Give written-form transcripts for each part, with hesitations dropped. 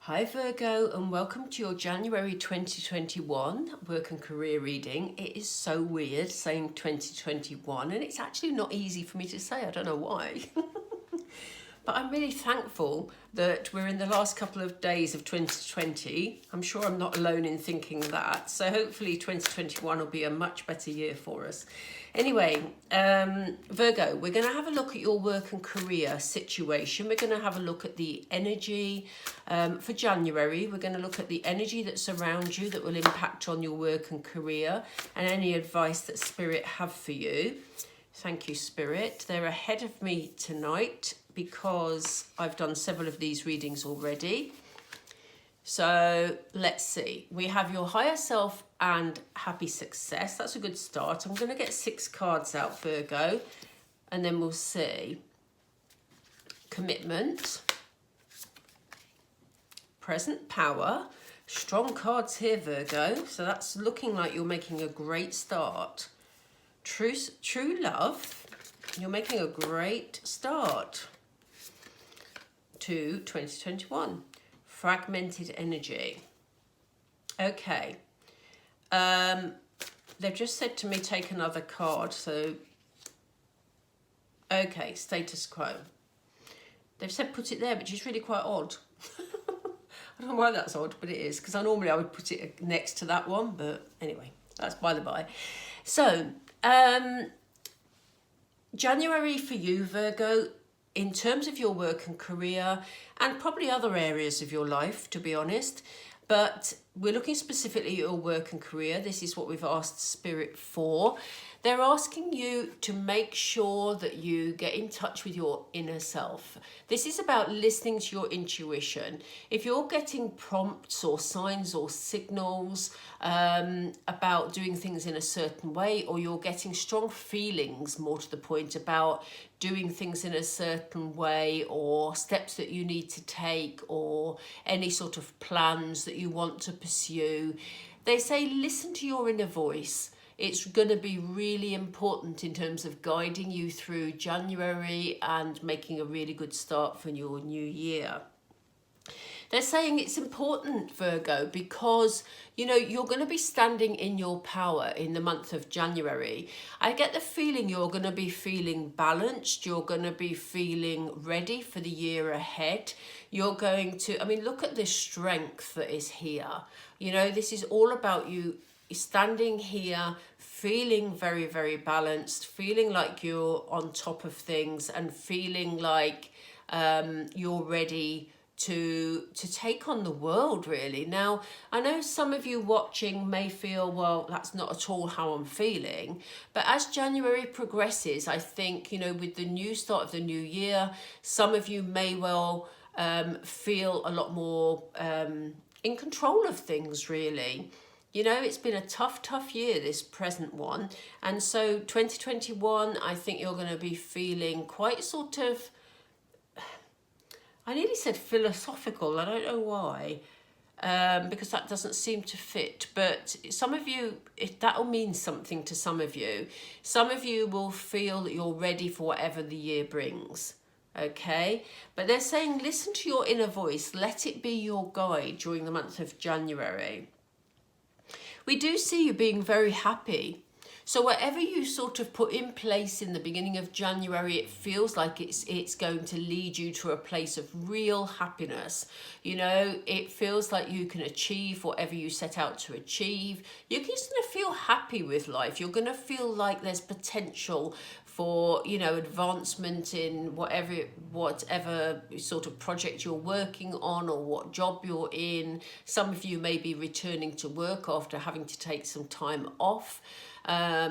Hi Virgo, and welcome to your January 2021 work and career reading. It is so weird saying 2021 and it's actually not easy for me to say, I don't know why. But I'm really thankful that we're in the last couple of days of 2020. I'm sure I'm not alone in thinking that. So hopefully 2021 will be a much better year for us. Anyway, Virgo, we're going to have a look at your work and career situation. We're going to have a look at the energy for January. We're going to look at the energy that's around you that will impact on your work and career and any advice that Spirit have for you. Thank you, Spirit. They're ahead of me tonight because I've done several of these readings already. So let's see. We have your higher self and happy success. That's a good start. I'm going to get 6 cards out, Virgo, and then we'll see. Commitment. Present power. Strong cards here, Virgo. So that's looking like you're making a great start. True love. You're making a great start to 2021. Fragmented energy. Okay. They've just said to me take another card. So, okay, status quo. They've said put it there, which is really quite odd. I don't know why that's odd, but it is. Because normally I would put it next to that one. But anyway, that's by the by. So, January for you, Virgo, in terms of your work and career, and probably other areas of your life, to be honest, but we're looking specifically at your work and career. This is what we've asked Spirit for. They're asking you to make sure that you get in touch with your inner self. This is about listening to your intuition. If you're getting prompts or signs or signals about doing things in a certain way, or you're getting strong feelings, more to the point, about doing things in a certain way, or steps that you need to take, or any sort of plans that you want to pursue, they say listen to your inner voice. It's going to be really important in terms of guiding you through January and making a really good start for your new year. They're saying it's important, Virgo, because, you're going to be standing in your power in the month of January. I get the feeling you're going to be feeling balanced. You're going to be feeling ready for the year ahead. You're going to, look at the strength that is here. This is all about you standing here, feeling very, very balanced, feeling like you're on top of things, and feeling like you're ready to take on the world, really. Now, I know some of you watching may feel, well, that's not at all how I'm feeling. But as January progresses, I think, with the new start of the new year, some of you may well feel a lot more in control of things, really. It's been a tough year, this present one. And so 2021, I think you're going to be feeling quite sort of, I nearly said philosophical, I don't know why, because that doesn't seem to fit. But some of you, that'll mean something to some of you. Some of you will feel that you're ready for whatever the year brings. Okay, but they're saying listen to your inner voice, let it be your guide during the month of January. We do see you being very happy. So whatever you sort of put in place in the beginning of January, it feels like it's going to lead you to a place of real happiness. It feels like you can achieve whatever you set out to achieve. You're just going to feel happy with life. You're going to feel like there's potential for, advancement in whatever sort of project you're working on or what job you're in. Some of you may be returning to work after having to take some time off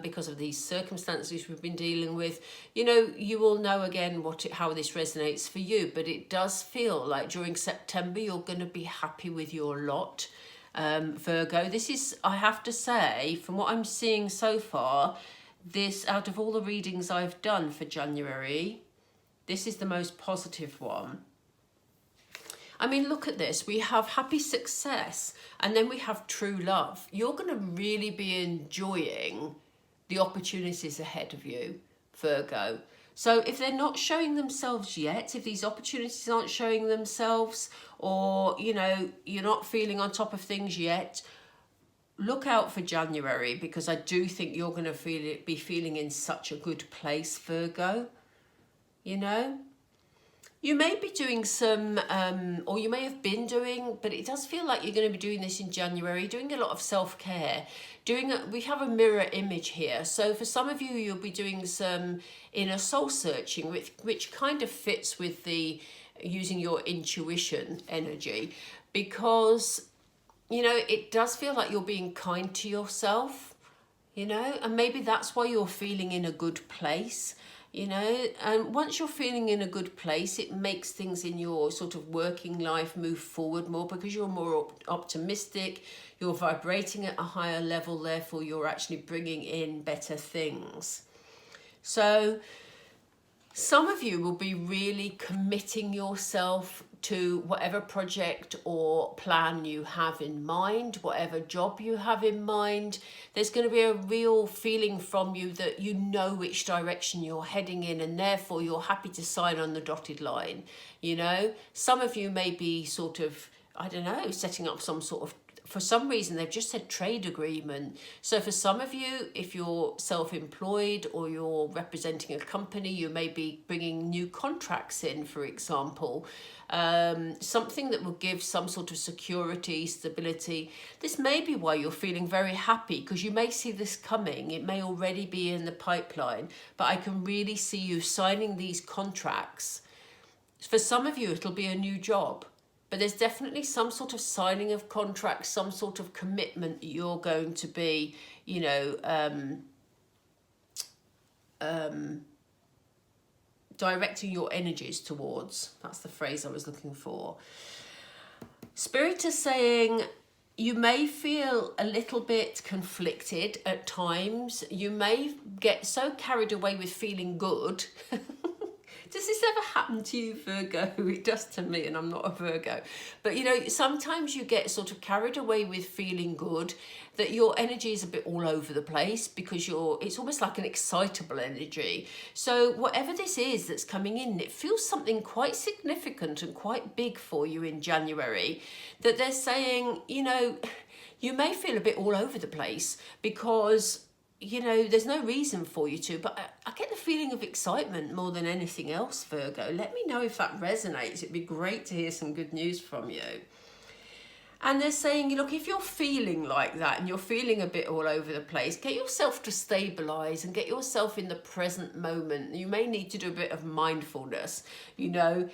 because of these circumstances we've been dealing with. You will know again how this resonates for you, but it does feel like during September you're going to be happy with your lot, Virgo. This is, I have to say, from what I'm seeing so far, this, out of all the readings I've done for January, this is the most positive one. Look at this. We have happy success, and then we have true love. You're going to really be enjoying the opportunities ahead of you, Virgo. So if they're not showing themselves yet, if these opportunities aren't showing themselves, or, you know, you're not feeling on top of things yet, look out for January, because I do think you're going to be feeling in such a good place, Virgo. You know, you may be doing some, or you may have been doing, but it does feel like you're going to be doing this in January, doing a lot of self-care. We have a mirror image here. So for some of you, you'll be doing some inner soul searching, which kind of fits with the using your intuition energy, because, you know, it does feel like you're being kind to yourself, you know, and maybe that's why you're feeling in a good place. You know, and once you're feeling in a good place, it makes things in your sort of working life move forward more, because you're more optimistic, you're vibrating at a higher level, therefore you're actually bringing in better things. So some of you will be really committing yourself to whatever project or plan you have in mind, whatever job you have in mind. There's going to be a real feeling from you that you know which direction you're heading in, and therefore you're happy to sign on the dotted line. You know, some of you may be sort of, I don't know, setting up some sort of, for some reason they've just said trade agreement. So for some of you, if you're self-employed or you're representing a company, you may be bringing new contracts in, for example. Something that will give some sort of security, stability. This may be why you're feeling very happy, because you may see this coming. It may already be in the pipeline, but I can really see you signing these contracts. For some of you, it'll be a new job. But there's definitely some sort of signing of contracts, some sort of commitment that you're going to be, you know, directing your energies towards. That's the phrase I was looking for. Spirit is saying you may feel a little bit conflicted at times. You may get so carried away with feeling good. Does this ever happen to you, Virgo? It does to me, and I'm not a Virgo. But, you know, sometimes you get sort of carried away with feeling good, that your energy is a bit all over the place, because it's almost like an excitable energy. So whatever this is that's coming in, it feels something quite significant and quite big for you in January, that they're saying, you know, you may feel a bit all over the place, because, you know, there's no reason for you to, but I get the feeling of excitement more than anything else, Virgo. Let me know if that resonates. It'd be great to hear some good news from you. And they're saying, look, if you're feeling like that and you're feeling a bit all over the place, get yourself to stabilize and get yourself in the present moment. You may need to do a bit of mindfulness, you know,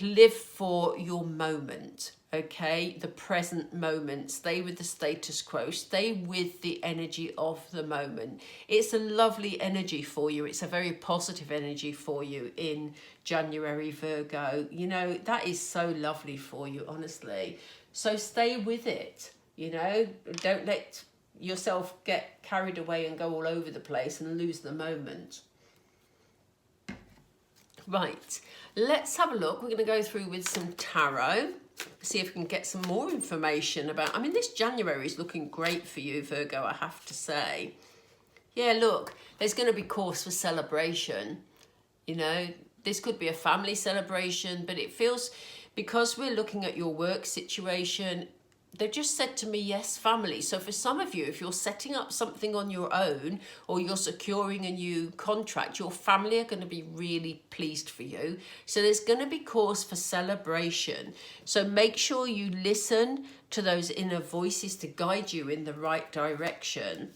live for your moment. Okay, the present moment. Stay with the status quo. Stay with the energy of the moment. It's a lovely energy for you. It's a very positive energy for you in January, Virgo. You know, that is so lovely for you, honestly. So stay with it. You know, don't let yourself get carried away and go all over the place and lose the moment. Right, let's have a look. We're going to go through with some tarot. See if we can get some more information about, I mean, this January is looking great for you, Virgo, I have to say. Yeah, look, there's going to be cause for celebration. You know, this could be a family celebration, but it feels, because we're looking at your work situation, they've just said to me, yes, family. So for some of you, if you're setting up something on your own or you're securing a new contract, your family are going to be really pleased for you. So there's going to be cause for celebration. So make sure you listen to those inner voices to guide you in the right direction.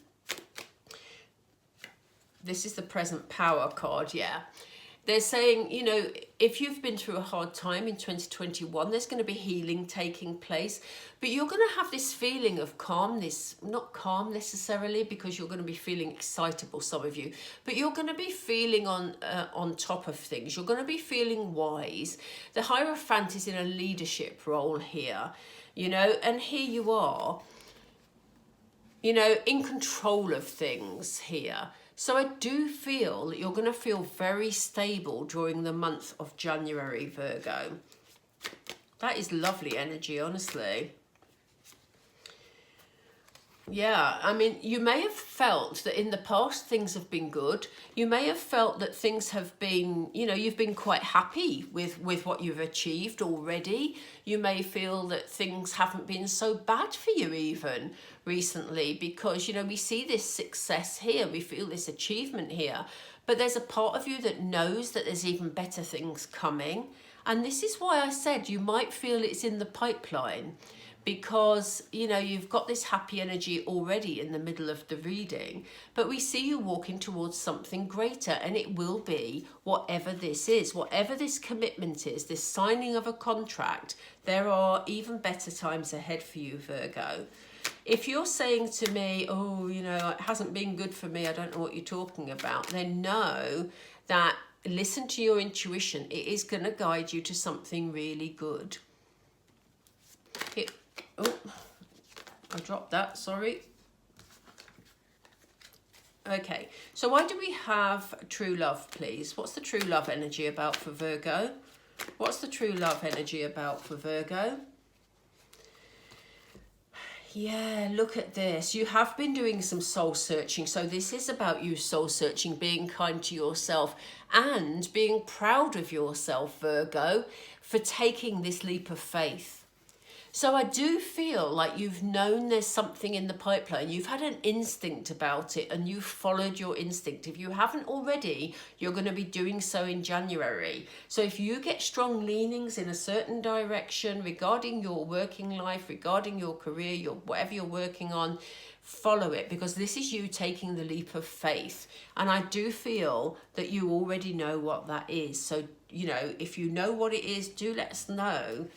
This is the present power card, yeah. They're saying, you know, if you've been through a hard time in 2021, there's going to be healing taking place. But you're going to have this feeling of calmness, not calm necessarily, because you're going to be feeling excitable, some of you. But you're going to be feeling on top of things. You're going to be feeling wise. The Hierophant is in a leadership role here, you know, and here you are, you know, in control of things here. So I do feel that you're going to feel very stable during the month of January, Virgo. That is lovely energy, honestly. Yeah, I mean, you may have felt that in the past things have been good. You may have felt that things have been, you know, you've been quite happy with what you've achieved already. You may feel that things haven't been so bad for you even recently because, you know, we see this success here, we feel this achievement here, but there's a part of you that knows that there's even better things coming. And this is why I said you might feel it's in the pipeline, because, you know, you've got this happy energy already in the middle of the reading, but we see you walking towards something greater, and it will be whatever this is, whatever this commitment is, this signing of a contract. There are even better times ahead for you, Virgo. If you're saying to me, oh, you know, it hasn't been good for me, I don't know what you're talking about, then know that, listen to your intuition. It is going to guide you to something really good. Oh, I dropped that, sorry. Okay, so why do we have true love, please? What's the true love energy about for Virgo? What's the true love energy about for Virgo? Yeah, look at this. You have been doing some soul searching. So this is about you soul searching, being kind to yourself and being proud of yourself, Virgo, for taking this leap of faith. So I do feel like you've known there's something in the pipeline. You've had an instinct about it and you've followed your instinct. If you haven't already, you're going to be doing so in January. So if you get strong leanings in a certain direction regarding your working life, regarding your career, your whatever you're working on, follow it, because this is you taking the leap of faith. And I do feel that you already know what that is. So, you know, if you know what it is, do let us know.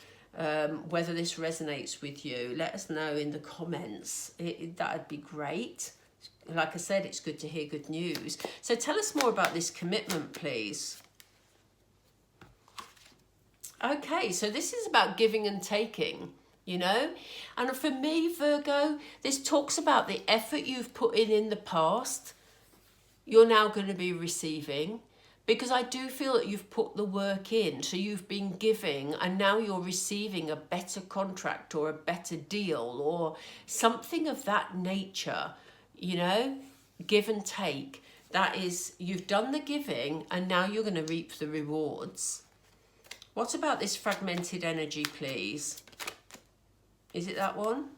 Whether this resonates with you, let us know in the comments. That'd be great. Like I said, it's good to hear good news. So tell us more about this commitment, please. Okay, so this is about giving and taking, you know. And for me, Virgo, this talks about the effort you've put in the past, you're now going to be receiving. Because I do feel that you've put the work in, so you've been giving and now you're receiving a better contract or a better deal or something of that nature, you know, give and take. That is, you've done the giving and now you're going to reap the rewards. What about this fragmented energy, please? Is it that one?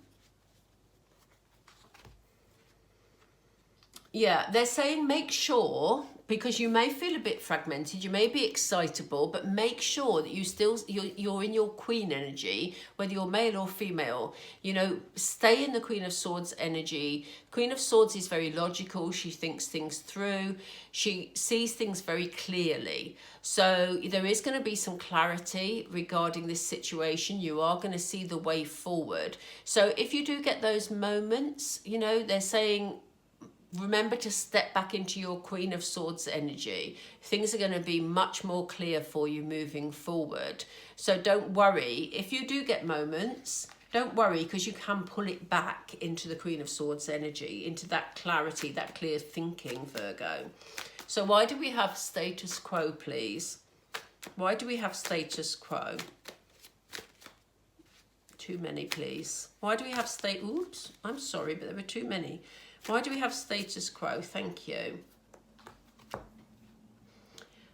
Yeah, they're saying make sure, because you may feel a bit fragmented, you may be excitable, but make sure that you're in your queen energy, whether you're male or female. You know, stay in the Queen of Swords energy. Queen of Swords is very logical. She thinks things through. She sees things very clearly. So there is going to be some clarity regarding this situation. You are going to see the way forward. So if you do get those moments, you know, they're saying, remember to step back into your Queen of Swords energy. Things are going to be much more clear for you moving forward. So don't worry. If you do get moments, don't worry, because you can pull it back into the Queen of Swords energy, into that clarity, that clear thinking, Virgo. So why do we have status quo, please? Why do we have status quo? Too many, please. Why do we have oops, I'm sorry, but there were too many. Why do we have status quo? Thank you.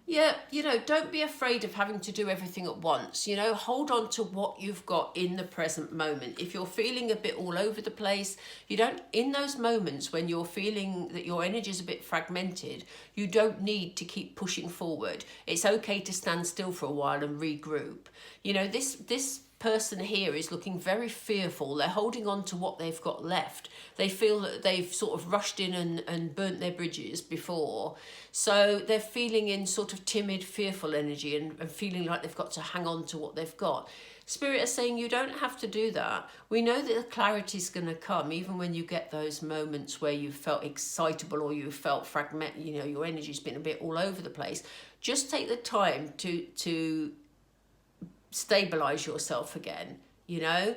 Yeah, you know, don't be afraid of having to do everything at once. You know, hold on to what you've got in the present moment. If you're feeling a bit all over the place, you don't, in those moments when you're feeling that your energy is a bit fragmented, you don't need to keep pushing forward. It's okay to stand still for a while and regroup. You know, this person here is looking very fearful. They're holding on to what they've got left. They feel that they've sort of rushed in and burnt their bridges before. So they're feeling in sort of timid, fearful energy and feeling like they've got to hang on to what they've got. Spirit is saying you don't have to do that. We know that the clarity is going to come even when you get those moments where you felt excitable or you felt fragmented, you know, your energy's been a bit all over the place. Just take the time to stabilize yourself again, you know,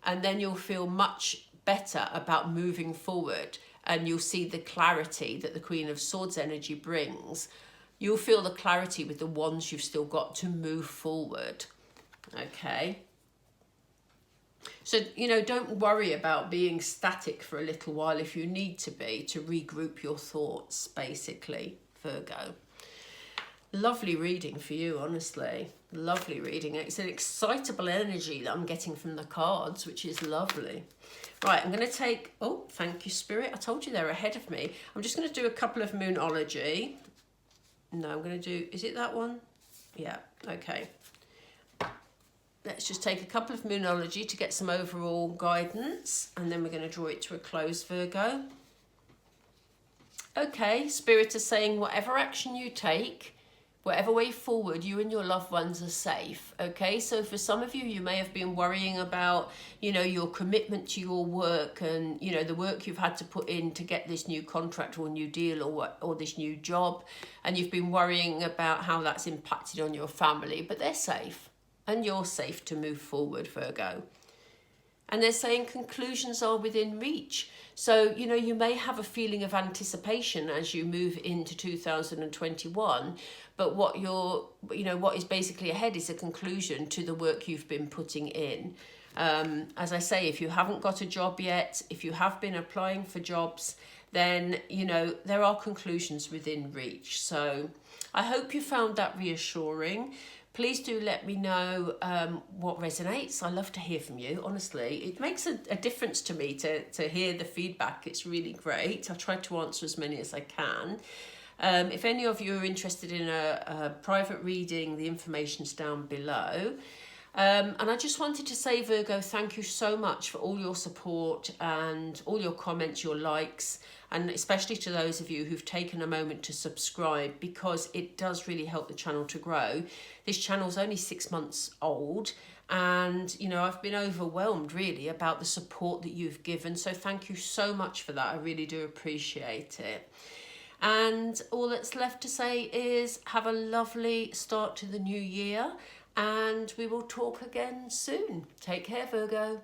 and then you'll feel much better about moving forward, and you'll see the clarity that the Queen of Swords energy brings. You'll feel the clarity with the wands you've still got to move forward. Okay, So, you know, don't worry about being static for a little while if you need to be, to regroup your thoughts, basically, Virgo. Lovely reading for you, honestly. Lovely reading. It's an excitable energy that I'm getting from the cards, which is lovely. Right, I'm going to take... Oh, thank you, Spirit. I told you they're ahead of me. I'm just going to do a couple of Moonology. No, I'm going to do... Is it that one? Yeah, okay. Let's just take a couple of Moonology to get some overall guidance, and then we're going to draw it to a close, Virgo. Okay, Spirit is saying whatever action you take, whatever way forward, you and your loved ones are safe. Okay, so for some of you, you may have been worrying about, you know, your commitment to your work and, you know, the work you've had to put in to get this new contract or new deal or this new job. And you've been worrying about how that's impacted on your family, but they're safe. And you're safe to move forward, Virgo. And they're saying conclusions are within reach. So, you know, you may have a feeling of anticipation as you move into 2021, but what what is basically ahead is a conclusion to the work you've been putting in. As I say, if you haven't got a job yet, if you have been applying for jobs, then, you know, there are conclusions within reach. So I hope you found that reassuring. Please do let me know what resonates. I love to hear from you, honestly. It makes a difference to me to hear the feedback. It's really great. I've tried to answer as many as I can. If any of you are interested in a private reading, the information's down below. And I just wanted to say, Virgo, thank you so much for all your support and all your comments, your likes, and especially to those of you who've taken a moment to subscribe, because it does really help the channel to grow. This channel's only 6 months old, and, you know, I've been overwhelmed really about the support that you've given. So thank you so much for that. I really do appreciate it. And all that's left to say is have a lovely start to the new year, and we will talk again soon. Take care, Virgo.